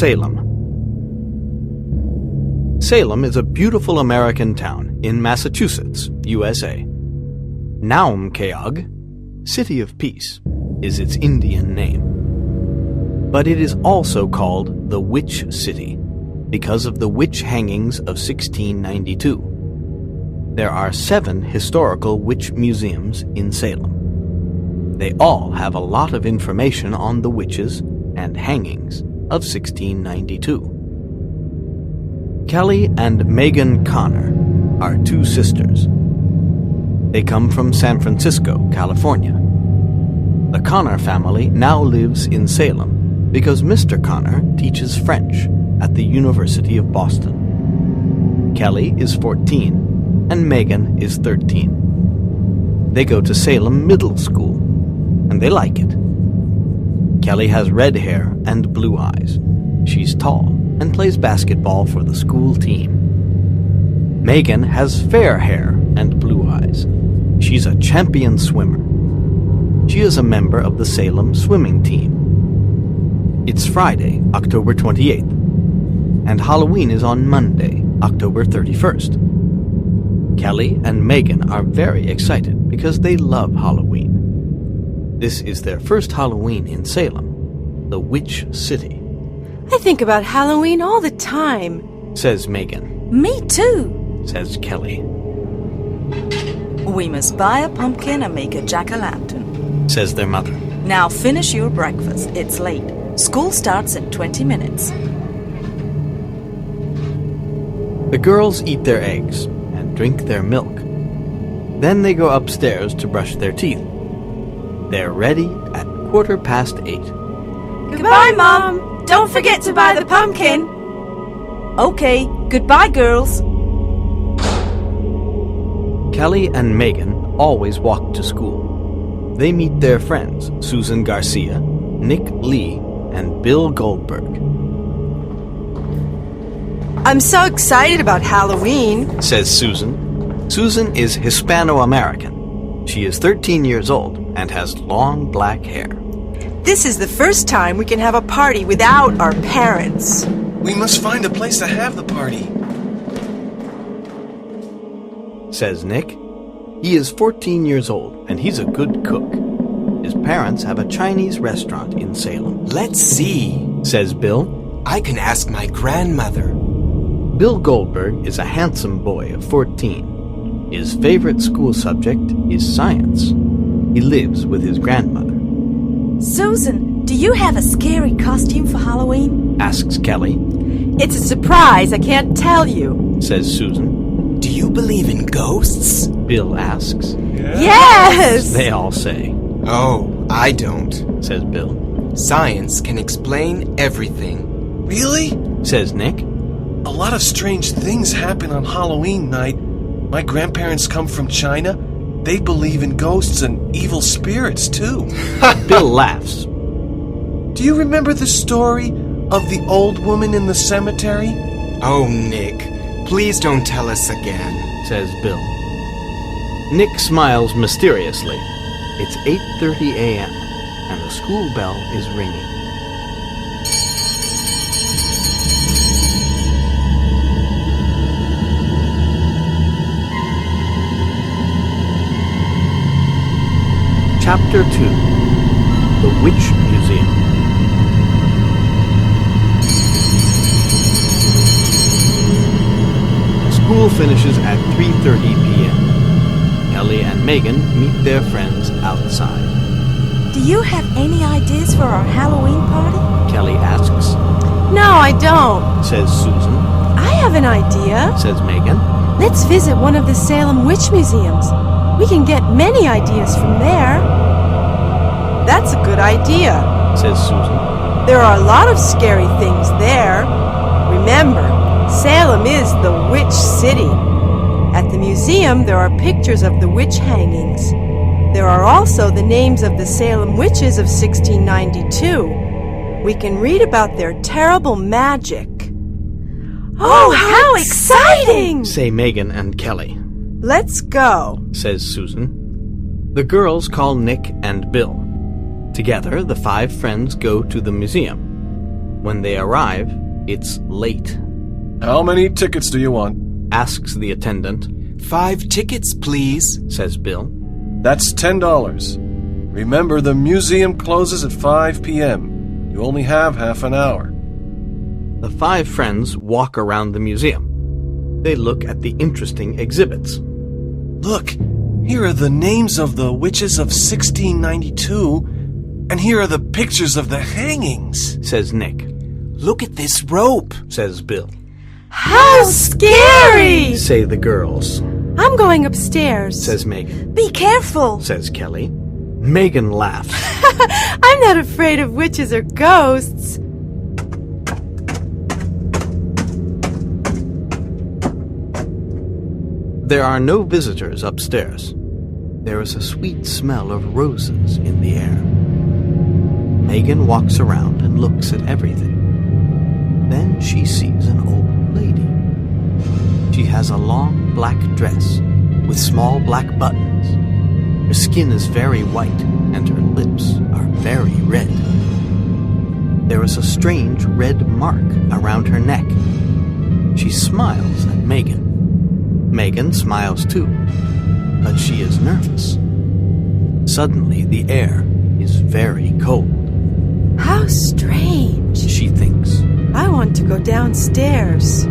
Salem. Salem is a beautiful American town in Massachusetts, USA. Naumkeag, City of Peace, is its Indian name. But it is also called the Witch City because of the witch hangings of 1692. There are 7 historical witch museums in Salem. They all have a lot of information on the witches and hangings of 1692. Kelly and Megan Connor are 2 sisters. They come from San Francisco, California. The Connor family now lives in Salem because Mr. Connor teaches French at the University of Boston. Kelly is 14 and Megan is 13. They go to Salem Middle School, and they like it. Kelly has red hair and blue eyes. She's tall and plays basketball for the school team. Megan has fair hair and blue eyes. She's a champion swimmer. She is a member of the Salem swimming team. It's Friday, October 28th, and Halloween is on Monday, October 31st. Kelly and Megan are very excited because they love Halloween. This is their first Halloween in Salem, the Witch City. I think about Halloween all the time, says Megan. Me too, says Kelly. We must buy a pumpkin and make a jack-o'-lantern, says their mother. Now finish your breakfast. It's late. School starts in 20 minutes. The girls eat their eggs and drink their milk. Then they go upstairs to brush their teeth. They're ready at 8:15. Goodbye, Mom! Don't forget to buy the pumpkin! Okay, goodbye, girls. Kelly and Megan always walk to school. They meet their friends, Susan Garcia, Nick Lee, and Bill Goldberg. I'm so excited about Halloween, says Susan. Susan is Hispano-American. She is 13 years old and has long black hair. This is the first time we can have a party without our parents. We must find a place to have the party, says Nick. He is 14 years old and he's a good cook. His parents have a Chinese restaurant in Salem. Let's see, says Bill. I can ask my grandmother. Bill Goldberg is a handsome boy of 14. His favorite school subject is science. He lives with his grandmother. Susan, do you have a scary costume for Halloween? Asks Kelly. It's a surprise, I can't tell you, says Susan. Do you believe in ghosts? Bill asks. Yes! They all say. Oh, I don't, says Bill. Science can explain everything. Really? Says Nick. A lot of strange things happen on Halloween night. My grandparents come from China. They believe in ghosts and evil spirits, too. Bill laughs. Do you remember the story of the old woman in the cemetery? Oh, Nick, please don't tell us again, says Bill. Nick smiles mysteriously. It's 8:30 a.m. and the school bell is ringing. Chapter 2. The Witch Museum. School finishes at 3:30 p.m. Kelly and Megan meet their friends outside. Do you have any ideas for our Halloween party? Kelly asks. No, I don't, Says Susan. I have an idea. Says Megan. Let's visit one of the Salem Witch Museums. We can get many ideas from there. That's a good idea, Says Susan. There are a lot of scary things there. Remember, Salem is the Witch City. At the museum, there are pictures of the witch hangings. There are also the names of the Salem witches of 1692. We can read about their terrible magic. Oh, how exciting! Say Megan and Kelly. Let's go, Says Susan. The girls call Nick and Bill. Together, the 5 friends go to the museum. When they arrive, it's late. How many tickets do you want? Asks the attendant. 5 tickets, please, Says Bill. That's $10. Remember, the museum closes at 5 p.m. You only have half an hour. The 5 friends walk around the museum. They look at the interesting exhibits. Look, here are the names of the witches of 1692, and here are the pictures of the hangings, Says Nick. Look at this rope, Says Bill. How scary! Say the girls. I'm going upstairs. Says Megan. Be careful. Says Kelly. Megan laughs. I'm not afraid of witches or ghosts. There are no visitors upstairs. There is a sweet smell of roses in the air. Megan walks around and looks at everything. Then she sees an old lady. She has a long black dress with small black buttons. Her skin is very white and her lips are very red. There is a strange red mark around her neck. She smiles at Megan. Megan smiles too, but she is nervous. Suddenly, the air is very cold. How strange. She thinks. I want to go downstairs.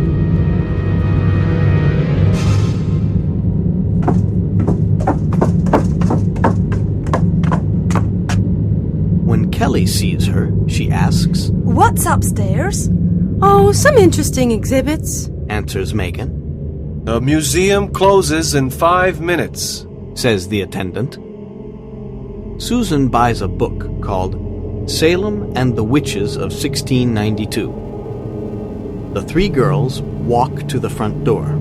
When Kelly sees her, she asks. What's upstairs? Oh, some interesting exhibits. Answers Megan. The museum closes in 5 minutes. Says the attendant. Susan buys a book called Salem and the Witches of 1692. The 3 girls walk to the front door.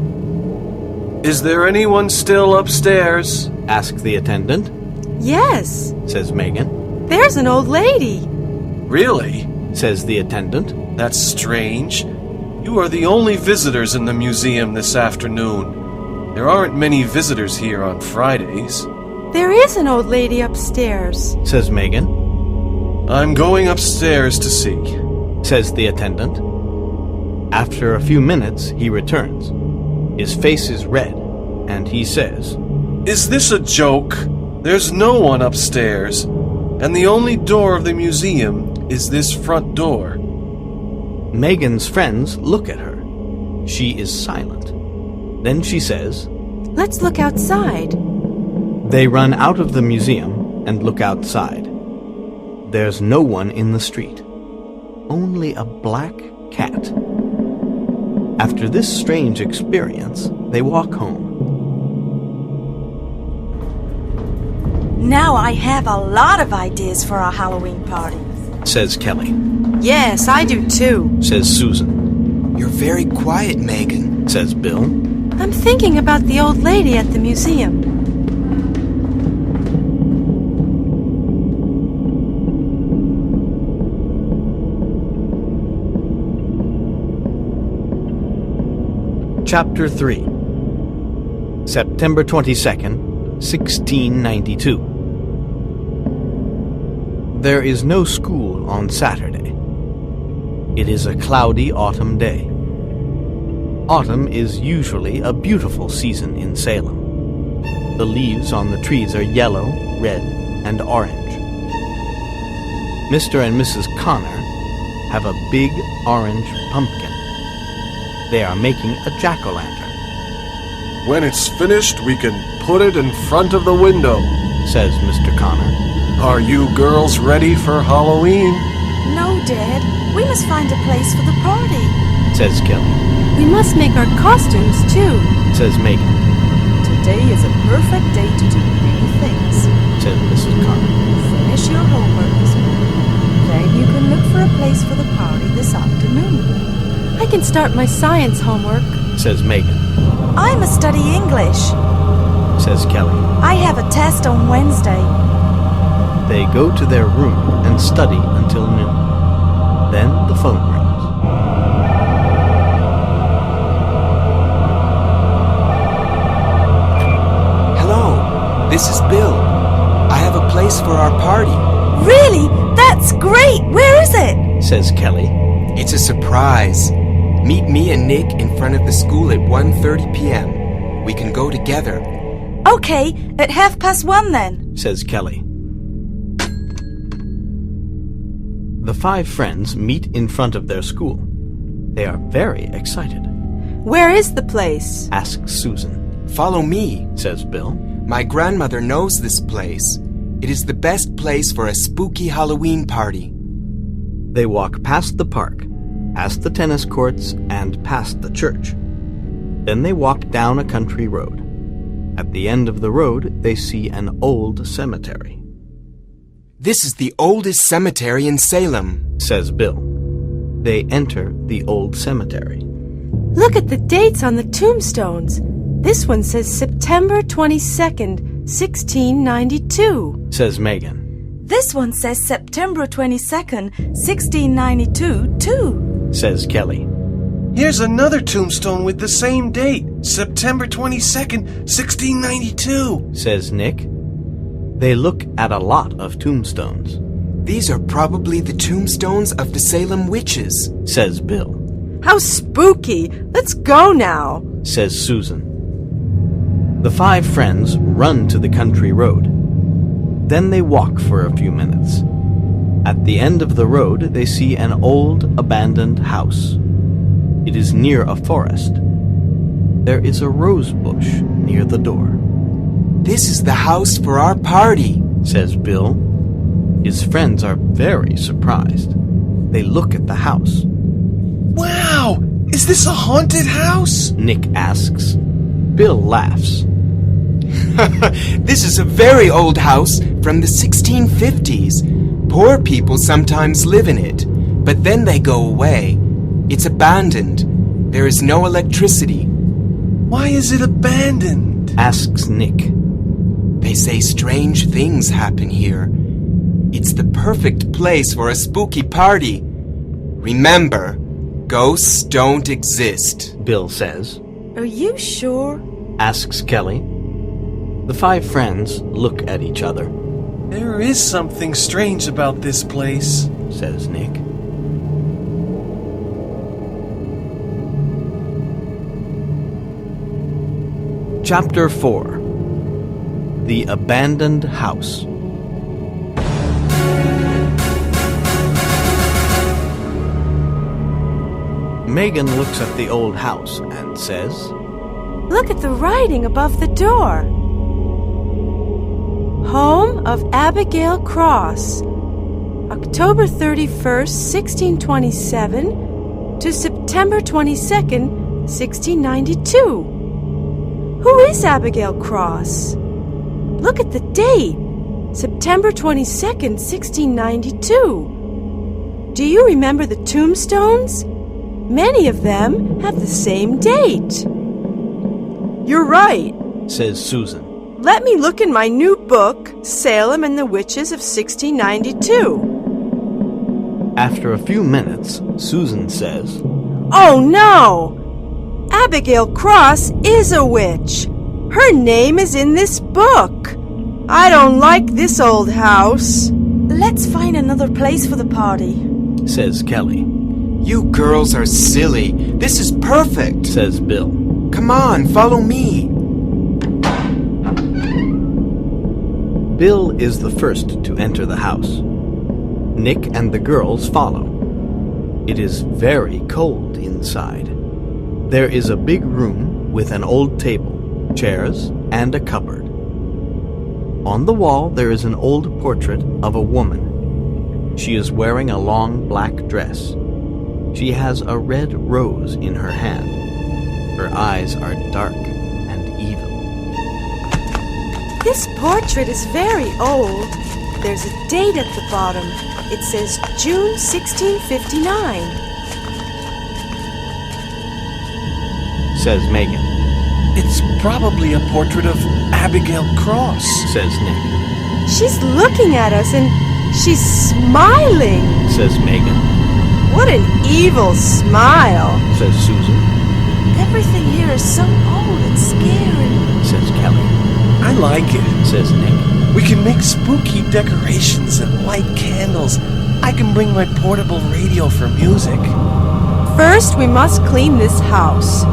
Is there anyone still upstairs? Asks the attendant. Yes, Says Megan. there's an old lady. Really? Says the attendant. That's strange. You are the only visitors in the museum this afternoon. There aren't many visitors here on Fridays. There is an old lady upstairs. Says Megan. I'm going upstairs to see. Says the attendant. After a few minutes, he returns. His face is red, and he says, Is this a joke? There's no one upstairs, and the only door of the museum is this front door. Megan's friends look at her. She is silent. Then she says, Let's look outside. They run out of the museum and look outside. There's no one in the street. Only a black cat. After this strange experience, they walk home. Now I have a lot of ideas for our Halloween party. Says Kelly. Yes, I do too. Says Susan. You're very quiet, Megan. Says Bill. I'm thinking about the old lady at the museum. Chapter 3. September 22nd, 1692. There is no school on Saturday. It is a cloudy autumn day. Autumn is usually a beautiful season in Salem. The leaves on the trees are yellow, red, and orange. Mr. and Mrs. Connor have a big orange pumpkin. They are making a jack-o'-lantern. When it's finished, we can put it in front of the window, Says Mr. Connor. Are you girls ready for Halloween? No, Dad. We must find a place for the party. Says Kelly. We must make our costumes too. Says Megan. Today is a perfect day to do many things. Says Mrs. Connor. Finish your homework this morning. Then you can look for a place for the party this afternoon. I can start my science homework. Says Megan. I must study English. Says Kelly. I have a test on Wednesday. They go to their room and study until noon. Then the phone rings. Hello, this is Bill. I have a place for our party. Really? That's great! Where is it? Says Kelly. It's a surprise. Meet me and Nick in front of the school at 1:30 p.m. We can go together. Okay, at 1:30 then, says Kelly. The 5 friends meet in front of their school. They are very excited. Where is the place? Asks Susan. Follow me, Says Bill. My grandmother knows this place. It is the best place for a spooky Halloween party. They walk past the park, past the tennis courts, and past the church. Then they walk down a country road. At the end of the road, they see an old cemetery. This is the oldest cemetery in Salem, Says Bill. They enter the old cemetery. Look at the dates on the tombstones. This one says September 22nd, 1692. Says Megan. this one says September 22nd, 1692, too. Says Kelly. Here's another tombstone with the same date, September 22nd, 1692. Says Nick. They look at a lot of tombstones. These are probably the tombstones of the Salem witches, Says Bill. How spooky! Let's go now, Says Susan. The 5 friends run to the country road. Then they walk for a few minutes. At the end of the road, they see an old, abandoned house. It is near a forest. There is a rose bush near the door. This is the house for our party, Says Bill. His friends are very surprised. They look at the house. Wow! Is this a haunted house? Nick asks. Bill laughs. This is a very old house from the 1650s. Poor people sometimes live in it, but then they go away. It's abandoned. There is no electricity. Why is it abandoned? Asks Nick. They say strange things happen here. It's the perfect place for a spooky party. Remember, ghosts don't exist, Bill says. Are you sure? Asks Kelly. The 5 friends look at each other. There is something strange about this place, Says Nick. Chapter 4. The Abandoned House. Megan looks at the old house and says, Look at the writing above the door. Home of Abigail Cross, October 31st, 1627 to September 22nd, 1692. Who is Abigail Cross? Look at the date, September 22nd, 1692. Do you remember the tombstones? Many of them have the same date. You're right, says Susan. Let me look in my new book, Salem and the Witches of 1692. After a few minutes, Susan says, Oh no! Abigail Cross is a witch. Her name is in this book. I don't like this old house. Let's find another place for the party. Says Kelly. You girls are silly. This is perfect, Says Bill. Come on, follow me. Bill is the first to enter the house. Nick and the girls follow. It is very cold inside. There is a big room with an old table, chairs, and a cupboard. On the wall there is an old portrait of a woman. She is wearing a long black dress. She has a red rose in her hand. Her eyes are dark and evil. This portrait is very old. There's a date at the bottom. It says June 1659. Says Megan. It's probably a portrait of Abigail Cross. Says Nick. She's looking at us and she's smiling. Says Megan. What an evil smile. Says Susan. Everything here is so old and scary. Says Kelly. I like it. Says Nick. We can make spooky decorations and light candles. I can bring my portable radio for music. First, we must clean this house.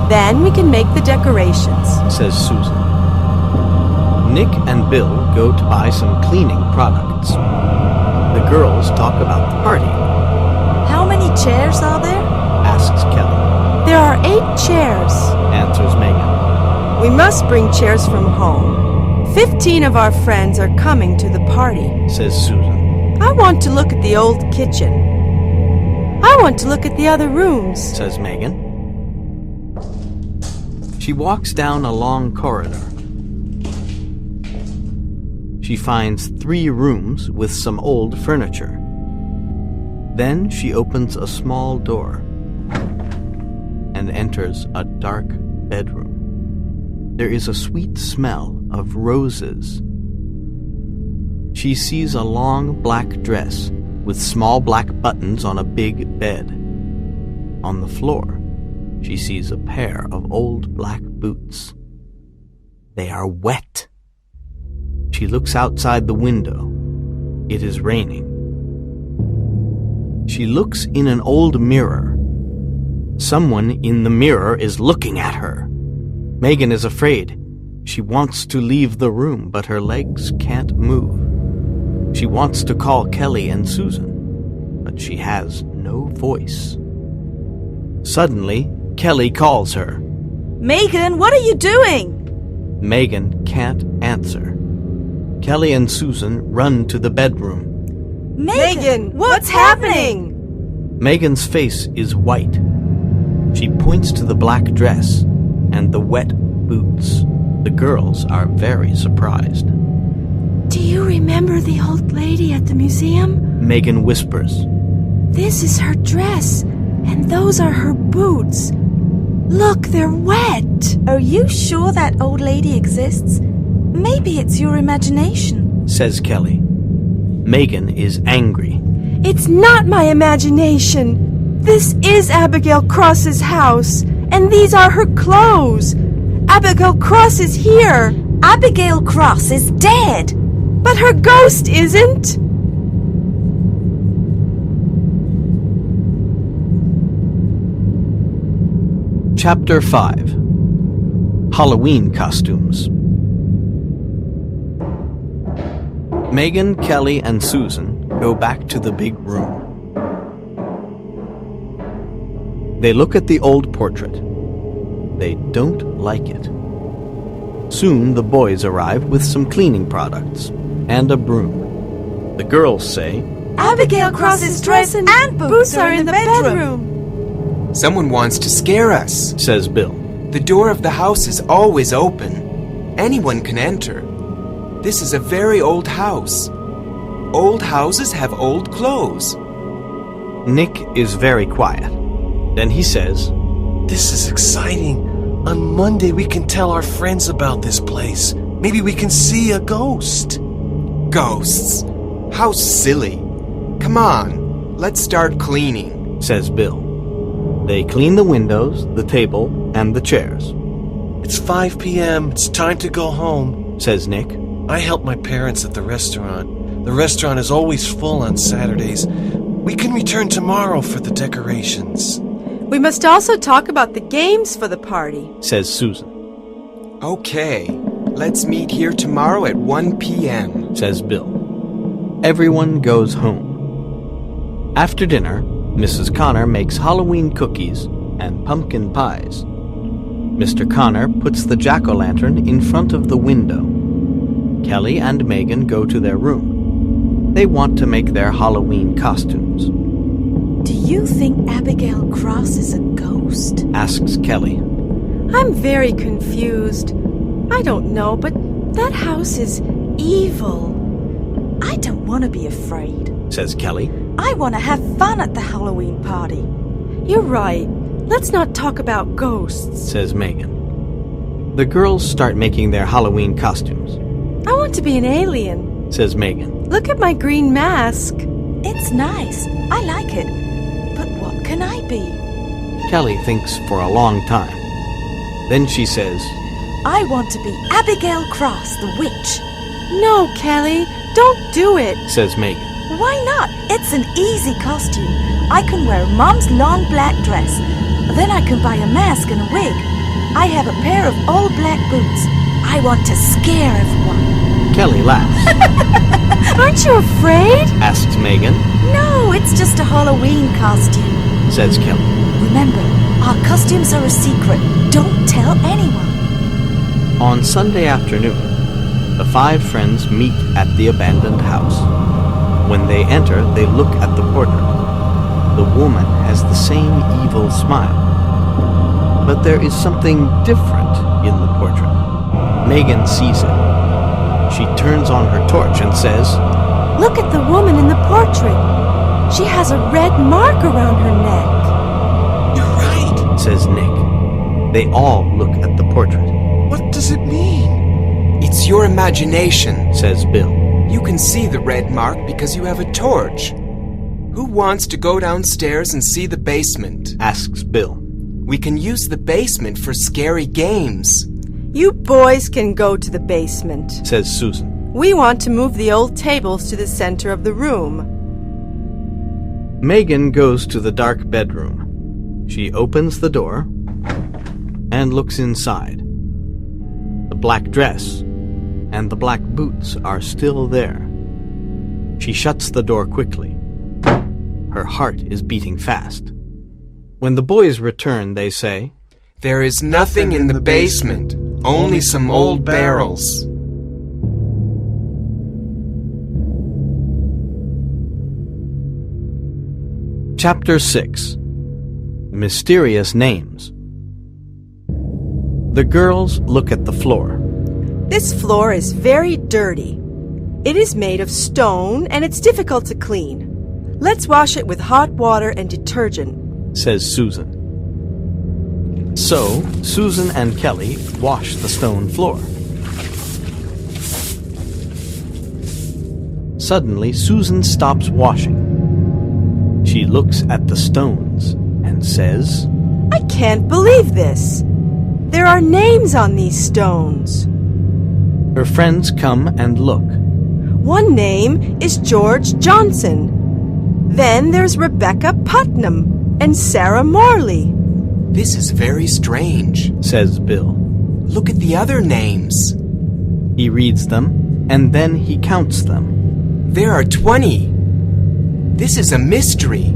Then we can make the decorations, says Susan. Nick and Bill go to buy some cleaning products. The girls talk about the party, How many chairs are there? asks Kelly, There are 8 chairs. answers Megan. We must bring chairs from home. 15 of our friends are coming to the party. Says Susan, I want to look at the old kitchen. I want to look at the other rooms. says Megan. She walks down a long corridor. She finds 3 rooms with some old furniture. Then she opens a small door and enters a dark bedroom. There is a sweet smell of roses. She sees a long black dress with small black buttons on a big bed. On the floor, she sees a pair of old black boots. They are wet. She looks outside the window. It is raining. She looks in an old mirror. Someone in the mirror is looking at her. Megan is afraid. She wants to leave the room, but her legs can't move. She wants to call Kelly and Susan, but she has no voice. Suddenly, Kelly calls her. Megan, what are you doing? Megan can't answer. Kelly and Susan run to the bedroom. Megan, what's happening? Megan's face is white. She points to the black dress and the wet boots. The girls are very surprised. Do you remember the old lady at the museum? Megan whispers. This is her dress, and those are her boots. Look, they're wet. Are you sure that old lady exists? Maybe it's your imagination, says Kelly. Megan is angry. It's not my imagination. This is Abigail Cross's house, and these are her clothes. Abigail Cross is here. Abigail Cross is dead. But her ghost isn't. Chapter 5. Halloween Costumes. Megan, Kelly, and Susan go back to the big room. They look at the old portrait. They don't like it. Soon the boys arrive with some cleaning products and a broom. The girls say, Abigail Cross's dress and boots are in the bedroom. Someone wants to scare us, says Bill. The door of the house is always open. Anyone can enter. This is a very old house. Old houses have old clothes. Nick is very quiet. Then he says, This is exciting. On Monday we can tell our friends about this place. Maybe we can see a ghost. Ghosts? How silly. Come on, let's start cleaning, says Bill. They clean the windows, the table, and the chairs. It's 5 p.m. It's time to go home, says Nick. I help my parents at the restaurant. The restaurant is always full on Saturdays. We can return tomorrow for the decorations. We must also talk about the games for the party, says Susan. Okay, let's meet here tomorrow at 1 p.m., says Bill. Everyone goes home. After dinner, Mrs. Connor makes Halloween cookies and pumpkin pies. Mr. Connor puts the jack-o'-lantern in front of the window. Kelly and Megan go to their room. They want to make their Halloween costumes. Do you think Abigail Cross is a ghost? Asks Kelly. I'm very confused. I don't know, but that house is evil. I don't want to be afraid, says Kelly. I want to have fun at the Halloween party. You're right. Let's not talk about ghosts, says Megan. The girls start making their Halloween costumes. I want to be an alien, says Megan. Look at my green mask. It's nice. I like it. But what can I be? Kelly thinks for a long time. Then she says, I want to be Abigail Cross, the witch. No, Kelly, don't do it. says Megan. Why not? It's an easy costume. I can wear Mom's long black dress. Then I can buy a mask and a wig. I have a pair of all black boots. I want to scare everyone. Kelly laughs. Aren't you afraid? Asks Megan. No, it's just a Halloween costume. Says Kelly. Remember, our costumes are a secret. Don't tell anyone. On Sunday afternoon, the 5 friends meet at the abandoned house. When they enter, they look at the portrait. The woman has the same evil smile. But there is something different in the portrait. Megan sees it. She turns on her torch and says, Look at the woman in the portrait. She has a red mark around her neck. You're right, says Nick. They all look at the portrait. what does it mean? It's your imagination, Says Bill. You can see the red mark because you have a torch. Who wants to go downstairs and see the basement? Asks Bill. We can use the basement for scary games. You boys can go to the basement. Says Susan. We want to move the old tables to the center of the room. Megan goes to the dark bedroom. She opens the door and looks inside. The black dress and the black boots are still there. She shuts the door quickly. Her heart is beating fast. When the boys return, they say, There is nothing in the basement, only some old barrels. Chapter 6. Mysterious Names. The girls look at the floor. This floor is very dirty. It is made of stone and it's difficult to clean. Let's wash it with hot water and detergent, Says Susan. So, Susan and Kelly wash the stone floor. Suddenly, Susan stops washing. She looks at the stones and says, I can't believe this. There are names on these stones. Her friends come and look. One name is George Johnson. Then there's Rebecca Putnam and Sarah Morley. This is very strange, Says Bill. Look at the other names. He reads them, and then he counts them. There are 20. This is a mystery.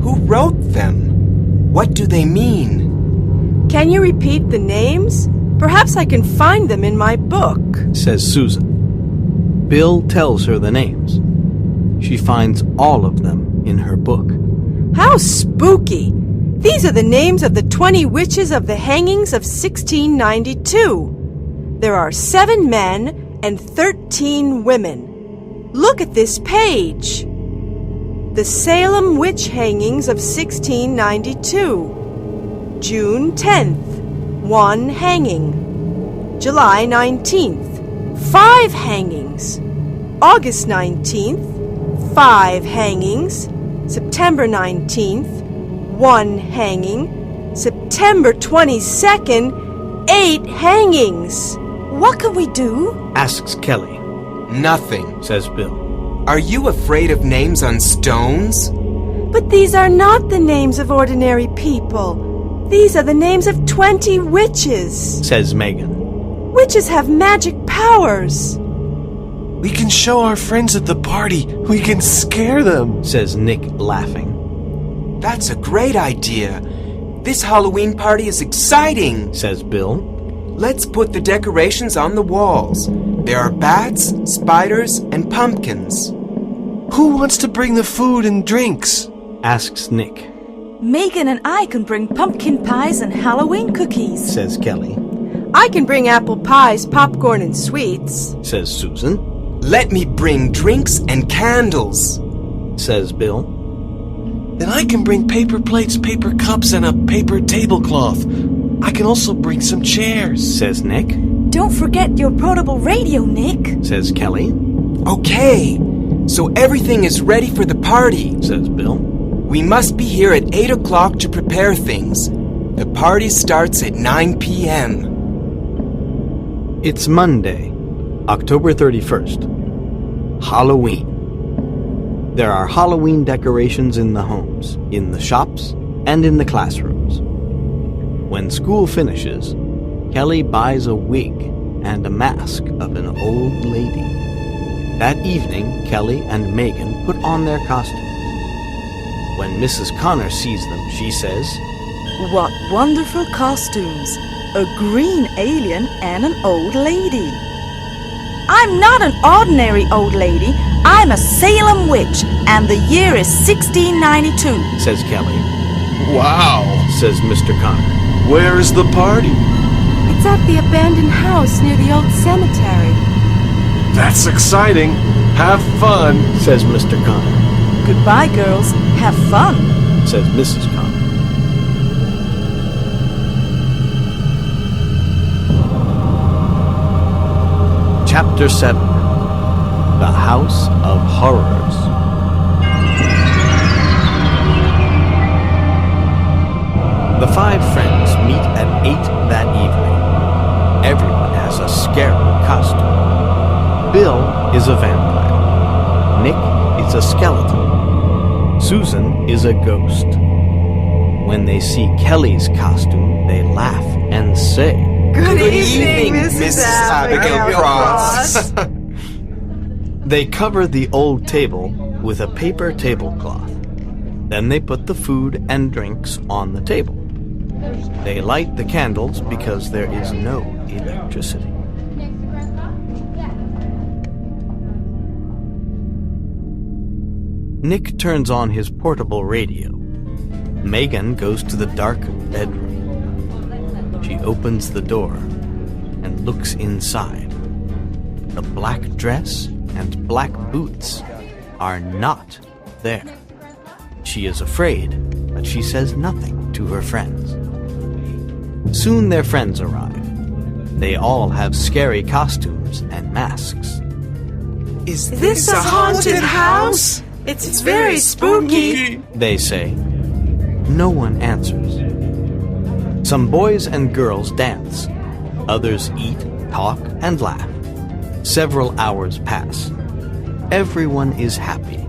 Who wrote them? What do they mean? Can you repeat the names? Perhaps I can find them in my book. Says Susan. Bill tells her the names. She finds all of them in her book. How spooky! These are the names of the 20 witches of the hangings of 1692. There are 7 men and 13 women. Look at this page. The Salem witch hangings of 1692. June 10th, 1 hanging. July 19th, 5 hangings. August 19th, 5 hangings. September 19th, 1 hanging. September 22nd, 8 hangings. What can we do? Asks Kelly. Nothing. Says Bill. Are you afraid of names on stones? But these are not the names of ordinary people. These are the names of 20 witches. Says Megan. Witches have magic powers. We can show our friends at the party. We can scare them. Says Nick, laughing. That's a great idea. This Halloween party is exciting. Says Bill. Let's put the decorations on the walls. There are bats, spiders, and pumpkins. Who wants to bring the food and drinks? Asks Nick. Megan and I can bring pumpkin pies and Halloween cookies. Says Kelly. I can bring apple pies, popcorn, and sweets. Says Susan. Let me bring drinks and candles. Says Bill. Then I can bring paper plates, paper cups, and a paper tablecloth. I can also bring some chairs. Says Nick. Don't forget your portable radio, Nick. Says Kelly. Okay, so everything is ready for the party. Says Bill. We must be here at 8 o'clock to prepare things. The party starts at 9 p.m. It's Monday, October 31st. Halloween. There are Halloween decorations in the homes, in the shops, and in the classrooms. When school finishes, Kelly buys a wig and a mask of an old lady. That evening, Kelly and Megan put on their costumes. When Mrs. Connor sees them, she says, What wonderful costumes! A green alien and an old lady. I'm not an ordinary old lady. I'm a Salem witch, and the year is 1692, says Kelly. Wow, Says Mr. Connor. where is the party? It's at the abandoned house near the old cemetery. That's exciting. Have fun. Says Mr. Connor. Goodbye, girls. Have fun. Says Mrs. Connor. Chapter 7. The House of Horrors. The 5 friends meet at 8 that evening. Everyone has a scary costume. Bill is a vampire. Nick is a skeleton. Susan is a ghost. When they see Kelly's costume, they laugh and say, Good evening, Mrs. Abigail Cross. They cover the old table with a paper tablecloth. Then they put the food and drinks on the table. They light the candles because there is no electricity. Nick turns on his portable radio. Megan goes to the dark bedroom. She opens the door and looks inside. The black dress and black boots are not there. She is afraid, but she says nothing to her friends. Soon their friends arrive. They all have scary costumes and masks. Is This a haunted house? It's very spooky. They say. No one answers. Some boys and girls dance. Others eat, talk, and laugh. Several hours pass. Everyone is happy.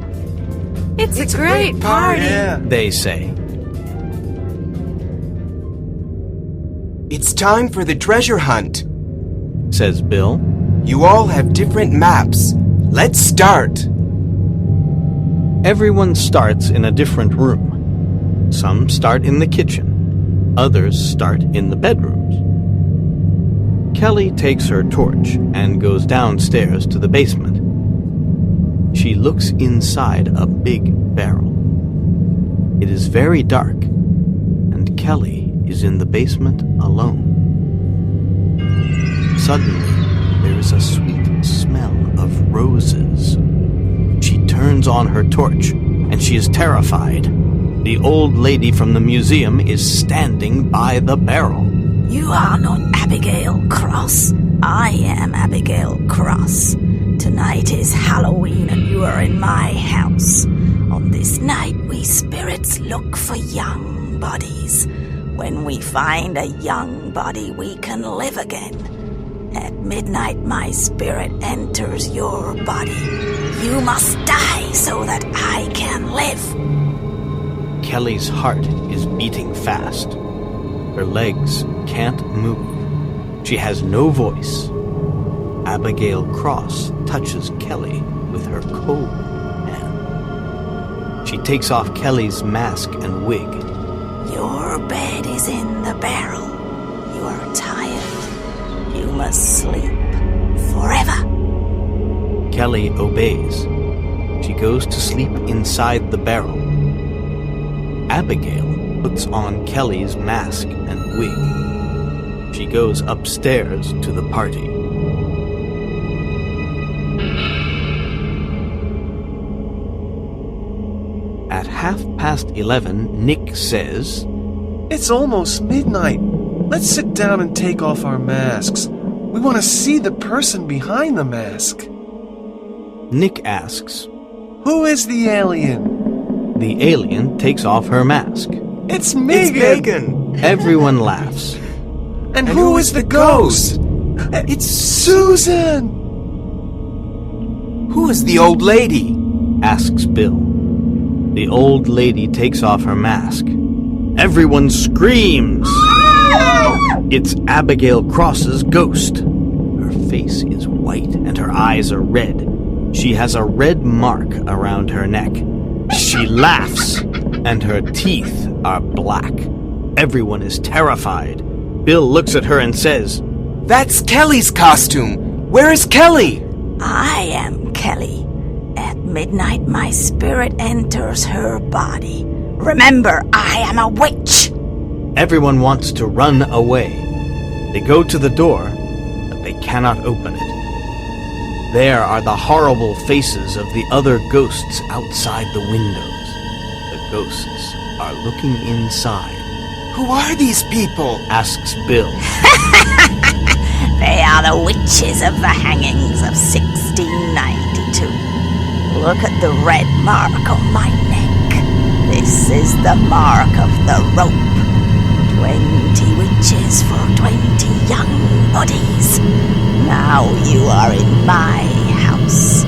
It's a great party. They say. It's time for the treasure hunt. Says Bill. You all have different maps. Let's start. Everyone starts in a different room. Some start in the kitchen. Others start in the bedrooms. Kelly takes her torch and goes downstairs to the basement. She looks inside a big barrel. It is very dark, and Kelly is in the basement alone. Suddenly, there is a sweet smell of roses. She turns on her torch, and she is terrified. The old lady from the museum is standing by the barrel. You are not Abigail Cross. I am Abigail Cross. Tonight is Halloween and you are in my house. On this night, we spirits look for young bodies. When we find a young body, we can live again. At midnight, my spirit enters your body. You must die so that I can live. Kelly's heart is beating fast. Her legs can't move. She has no voice. Abigail Cross touches Kelly with her cold hand. She takes off Kelly's mask and wig. Your bed is in the barrel. You are tired. You must sleep forever. Kelly obeys. She goes to sleep inside the barrel. Abigail puts on Kelly's mask and wig. She goes upstairs to the party. At 11:30, Nick says, It's almost midnight. Let's sit down and take off our masks. We want to see the person behind the mask. Nick asks, Who is the alien? the alien takes off her mask. It's Megan. Everyone laughs. And who is the ghost? It's Susan. Who is the old lady? asks Bill. The old lady takes off her mask. Everyone screams! It's Abigail Cross's ghost. Her face is white and her eyes are red. She has a red mark around her neck. She laughs, and her teeth are black. Everyone is terrified. Bill looks at her and says, "That's Kelly's costume. Where is Kelly?" I am Kelly. At midnight, my spirit enters her body. Remember, I am a witch. Everyone wants to run away. They go to the door, but they cannot open it. There are the horrible faces of the other ghosts outside the windows. The ghosts are looking inside. "Who are these people?" asks Bill. They are the witches of the hangings of 1692. Look at the red mark on my neck. This is the mark of the rope. 20 witches for 20 young bodies. Now you are in my house.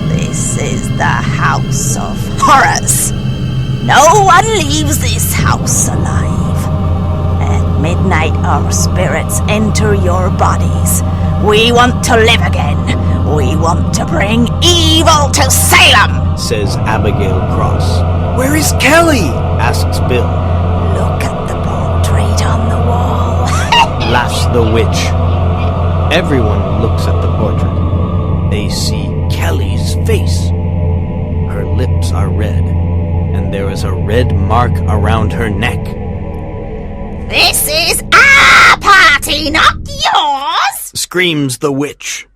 This is the house of horrors. No one leaves this house alive. At midnight, our spirits enter your bodies. We want to live again. We want to bring evil to Salem, says Abigail Cross. "Where is Kelly?" asks Bill. Look at the portrait on the wall. Laughs the witch. Everyone looks at the portrait. They see Kelly's face. Her lips are red, and there is a red mark around her neck. This is our party, not yours, Screams the witch.